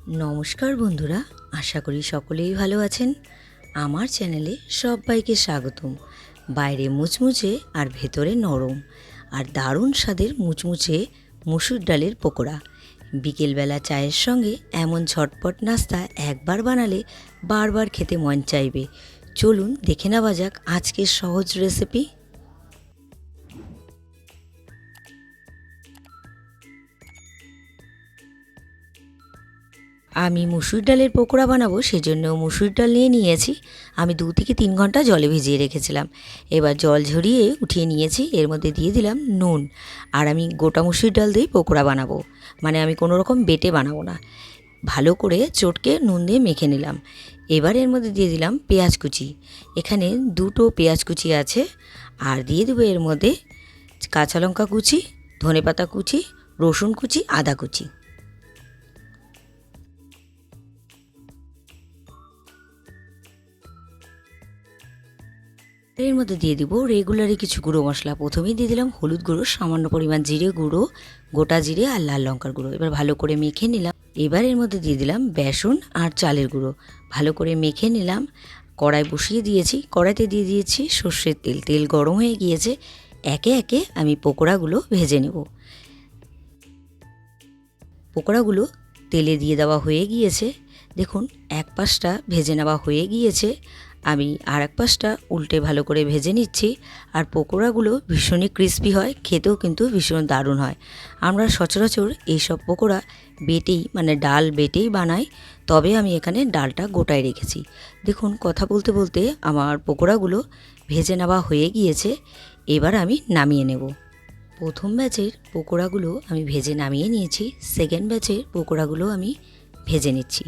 নমস্কার বন্ধুরা, আশা করি সকলেই ভালো আছেন। আমার চ্যানেলে সবাইকে স্বাগতম। বাইরে মুচমুচে আর ভেতরে নরম আর দারুণ স্বাদের মুচমুচে মুসুর ডালের পকোড়া। বিকেলবেলা চায়ের সঙ্গে এমন ঝটপট নাস্তা একবার বানালে বারবার খেতে মন চাইবে। চলুন দেখে নেওয়া যাক আজকের সহজ রেসিপি। আমি মুসুর ডালের পকোড়া বানাবো, সেজন্য মুসুর ডাল নিয়ে নিয়েছি। আমি 2 থেকে 3 ঘন্টা জলে ভিজিয়ে রেখেছিলাম। এবার জল ঝরিয়ে উঠিয়ে নিয়েছি। এর মধ্যে দিয়ে দিলাম নুন। আর আমি গোটা মুসুর ডাল দিয়ে পকোড়া বানাবো, মানে আমি কোনো রকম বেটে বানাবো না। ভালো করে চটকে নুন দিয়ে মেখে নিলাম। এবার এর মধ্যে দিয়ে দিলাম পেঁয়াজ কুচি। এখানে 2টো পেঁয়াজ কুচি আছে। আর দিয়ে দেবো এর মধ্যে কাঁচা লঙ্কা কুচি, ধনেপাতা কুচি, রসুন কুচি, আদা কুচি। এর মধ্যে দিয়ে দিব রেগুলারই কিছু গুঁড়ো মশলা। প্রথমেই দিয়ে দিলাম হলুদ গুঁড়ো, সামান্য পরিমাণ জিরে গুঁড়ো, গোটা জিরে আর লাল লঙ্কার গুঁড়ো। এবার ভালো করে মেখে নিলাম। এবার এর মধ্যে দিয়ে দিলাম বেসন আর চালের গুঁড়ো। ভালো করে মেখে নিলাম। কড়াই বসিয়ে দিয়েছি। কড়াইতে দিয়ে দিয়েছি সর্ষের তেল। তেল গরম হয়ে গিয়েছে। একে একে আমি পকোড়াগুলো ভেজে নেব। পকোড়াগুলো তেলে দিয়ে দেওয়া হয়ে গিয়েছে। দেখুন, এক পাশটা ভেজে নেওয়া হয়ে গিয়েছে। আমি আর এক পাশটা উল্টে ভালো করে ভেজে নিচ্ছি। আর পকোড়াগুলো ভীষণই ক্রিস্পি হয়, খেতেও কিন্তু ভীষণ দারুণ হয়। আমরা সচরাচর এইসব পকোড়া বেটেই, মানে ডাল বেটেই বানাই, তবে আমি এখানে ডালটা গোটায় রেখেছি। দেখুন, কথা বলতে বলতে আমার পকোড়াগুলো ভেজে নেওয়া হয়ে গিয়েছে। এবার আমি নামিয়ে নেব। প্রথম ব্যাচের পকোড়াগুলো আমি ভেজে নামিয়ে নিয়েছি। সেকেন্ড ব্যাচের পকোড়াগুলো আমি ভেজে নিচ্ছি।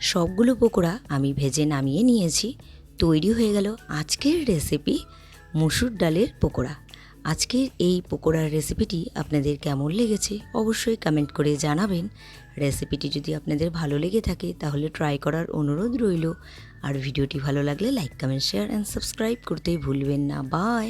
সবগুলো পকোড়া আমি ভেজে নামিয়ে নিয়েছি। তৈরি হয়ে গেল আজকের রেসিপি মুসুর ডালের পকোড়া। আজকের এই পকোড়ার রেসিপিটি আপনাদের কেমন লেগেছে অবশ্যই কমেন্ট করে জানাবেন। রেসিপিটি যদি আপনাদের ভালো লেগে থাকে তাহলে ট্রাই করার অনুরোধ রইল। আর ভিডিওটি ভালো লাগলে like, comment, share and subscribe করতেই ভুলবেন না। বাই।